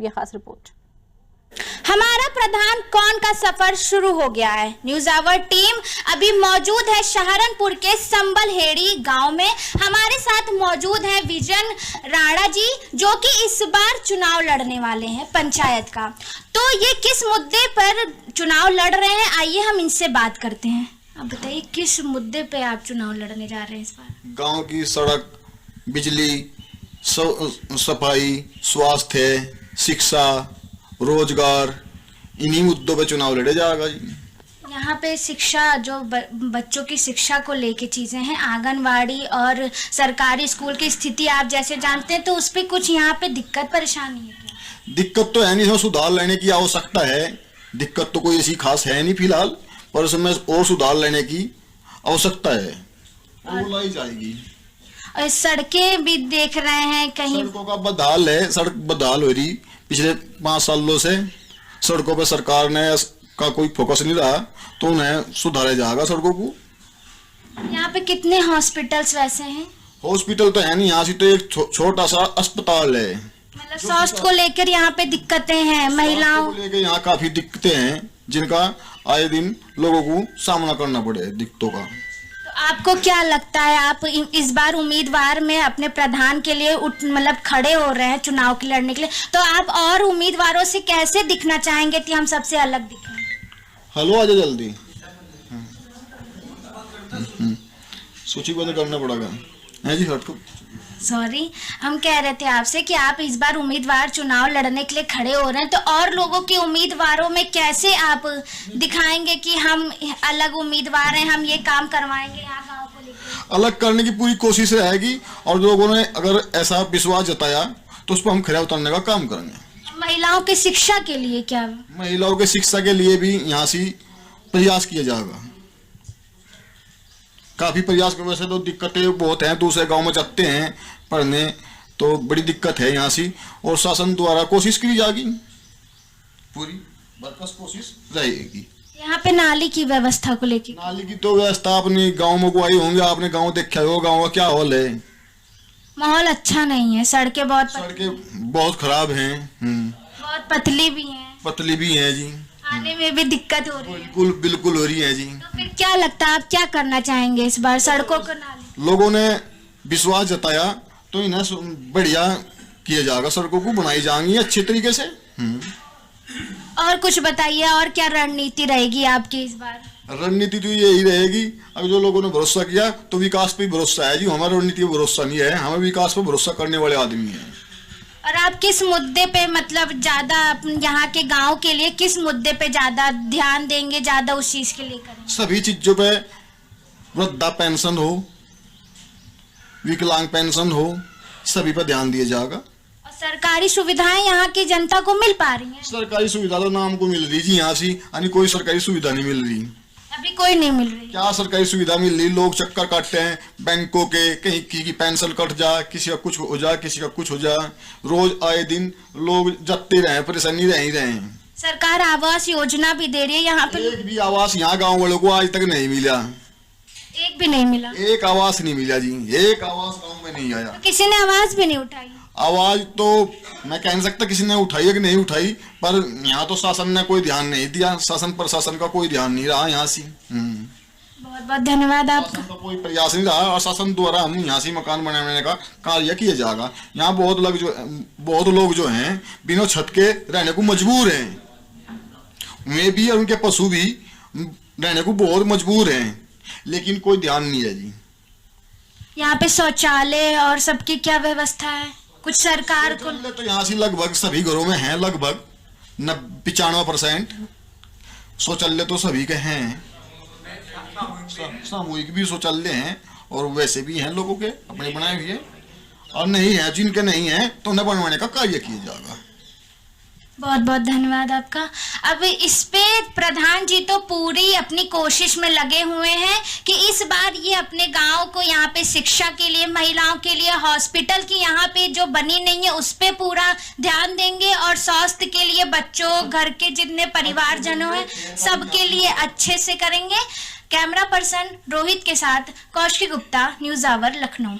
ये खास रिपोर्ट। हमारा प्रधान कौन का सफर शुरू हो गया है। न्यूज आवर टीम अभी मौजूद है सहारनपुर के संबलहेड़ी गांव में। हमारे साथ मौजूद है विजन राणा जी, जो कि इस बार चुनाव लड़ने वाले हैं पंचायत का। तो ये किस मुद्दे पर चुनाव लड़ रहे हैं, आइए हम इनसे बात करते हैं। आप बताइए किस मुद्दे पे आप चुनाव लड़ने जा रहे हैं इस बार। गांव की सड़क, बिजली, सफाई, स्वास्थ्य, शिक्षा, रोजगार, इन्हीं मुद्दों पे चुनाव लड़े जाएगा जी। यहाँ पे शिक्षा, जो बच्चों की शिक्षा को लेके चीजें हैं, आंगनवाड़ी और सरकारी स्कूल की स्थिति आप जैसे जानते हैं, तो उस पे कुछ यहाँ पे दिक्कत परेशानी है क्या? दिक्कत तो है नहीं, इसमें सुधार लेने की आवश्यकता है। दिक्कत तो कोई ऐसी खास है नहीं फिलहाल, पर उसमें और सुधार लेने की आवश्यकता है और लाई जाएगी। और सड़कें भी देख रहे हैं कहीं, सड़कों का बदहाल है, सड़क बदहाल हो रही पिछले 5 सालों से। सड़कों पे सरकार ने का कोई फोकस नहीं रहा, तो उन्हें सुधारा जाएगा सड़कों को। यहाँ पे कितने हॉस्पिटल्स वैसे हैं? हॉस्पिटल तो है नहीं, यहाँ से तो एक छोटा सा अस्पताल है। मतलब स्वास्थ्य को लेकर यहाँ पे दिक्कतें हैं, महिलाओं को लेकर यहाँ काफी दिक्कतें हैं, जिनका आए दिन लोगों को सामना करना पड़े दिक्कतों का। तो आपको क्या लगता है, आप इस बार उम्मीदवार में अपने प्रधान के लिए मतलब खड़े हो रहे हैं चुनाव के लड़ने के लिए, तो आप और उम्मीदवारों से कैसे दिखना चाहेंगे कि हम सबसे अलग दिखें? हेलो, आजा जल्दी। सूची बंद करना पड़ेगा है जी। हटको सॉरी, हम कह रहे थे आपसे कि आप इस बार उम्मीदवार चुनाव लड़ने के लिए खड़े हो रहे हैं, तो और लोगों के उम्मीदवारों में कैसे आप दिखाएंगे कि हम अलग उम्मीदवार हैं, हम ये काम करवाएंगे यहाँ गांव को लेकर? अलग करने की पूरी कोशिश रहेगी, और लोगों ने अगर ऐसा विश्वास जताया तो उस पर हम खड़े उतरने का काम करेंगे। महिलाओं की शिक्षा के लिए क्या? महिलाओं की शिक्षा के लिए भी यहाँ से प्रयास किया जाएगा। काफी प्रयास की वजह से तो दिक्कतें बहुत हैं, दूसरे गांव में जाते हैं पढ़ने तो बड़ी दिक्कत है यहाँ से, और शासन द्वारा कोशिश की जाएगी, पूरी बरकस कोशिश रहेगी। यहाँ पे नाली की व्यवस्था को लेकर? नाली की तो व्यवस्था अपने गांव में को आई होंगे, आपने गांव देखा हो, गांव का क्या हाल है? माहौल अच्छा नहीं है, सड़कें बहुत खराब हैं, बहुत पतली भी हैं। पतली भी हैं जी, आने में भी दिक्कत हो रही है। बिल्कुल हो रही है जी। तो फिर क्या लगता है, आप क्या करना चाहेंगे इस बार सड़कों को? नाली लोगों ने विश्वास जताया तो इन्हें बढ़िया किया जाएगा, सड़कों को बनाई जाएंगी अच्छे तरीके से। और कुछ बताइए, और क्या रणनीति रहेगी आपकी इस बार? रणनीति तो यही रहेगी, अब जो लोगों ने भरोसा किया तो विकास पे भरोसा है जी, हमारा रणनीति पे भरोसा नहीं है, हमें विकास पे भरोसा करने वाले आदमी हैं। और आप किस मुद्दे पे, मतलब ज्यादा यहाँ के गांव के लिए किस मुद्दे पे ज्यादा ध्यान देंगे, ज्यादा उस चीज के लिए करेंगे? सभी चीजों पे, वृद्धा पेंशन हो, विकलांग पेंशन हो, सभी पे ध्यान दिया जाएगा। और सरकारी सुविधाएं यहाँ की जनता को मिल पा रही हैं? सरकारी सुविधा तो नाम को मिल रही जी, यहाँ से यानी कोई सरकारी सुविधा नहीं मिल रही। अभी कोई नहीं मिल रही? क्या सरकारी सुविधा मिल रही? लोग चक्कर काटते हैं बैंकों के, कहीं की पेंशन कट जा, किसी का कुछ हो जा, किसी का कुछ हो जा, रोज आए दिन लोग जाते रहे, परेशानी रह ही रहे हैं। सरकार आवास योजना भी दे रही है यहाँ पे? एक भी आवास यहाँ गांव वालों को आज तक नहीं मिला। एक भी नहीं मिला? एक आवास नहीं मिला जी, एक आवास गांव में नहीं आया। तो किसी ने आवाज भी नहीं उठाई? आवाज तो मैं कह नहीं सकता किसी ने उठाई है कि नहीं उठाई, पर यहाँ तो शासन ने कोई ध्यान नहीं दिया, शासन प्रशासन का कोई ध्यान नहीं रहा यहाँ से। बहुत बहुत धन्यवाद आपका। तो कोई प्रयास नहीं रहा, और शासन द्वारा हम यहाँ से मकान बनाने का कार्य किया जाएगा। यहाँ बहुत लोग जो हैं बिना छत के रहने को मजबूर हैं, वे भी और उनके पशु भी रहने को बहुत मजबूर हैं, लेकिन कोई ध्यान नहीं है जी। यहाँ पे शौचालय और सबकी क्या व्यवस्था है? कुछ सरकार को तो यहाँ से लगभग सभी घरों में है, लगभग 95% शौचालय तो सभी के हैं, सामूहिक भी शौचालय हैं और वैसे भी हैं लोगों के अपने बनाए हुए, और नहीं है जिनके नहीं है तो उन्हें बनवाने का कार्य किया जाएगा। बहुत बहुत धन्यवाद आपका। अब इस पे प्रधान जी तो पूरी अपनी कोशिश में लगे हुए हैं कि इस बार ये अपने गांव को यहाँ पे शिक्षा के लिए, महिलाओं के लिए हॉस्पिटल की यहाँ पे जो बनी नहीं है उस पे पूरा ध्यान देंगे, और स्वास्थ्य के लिए बच्चों, घर के जितने परिवारजनों हैं सबके लिए अच्छे से करेंगे। कैमरा पर्सन रोहित के साथ कौशिकी गुप्ता, न्यूज आवर, लखनऊ।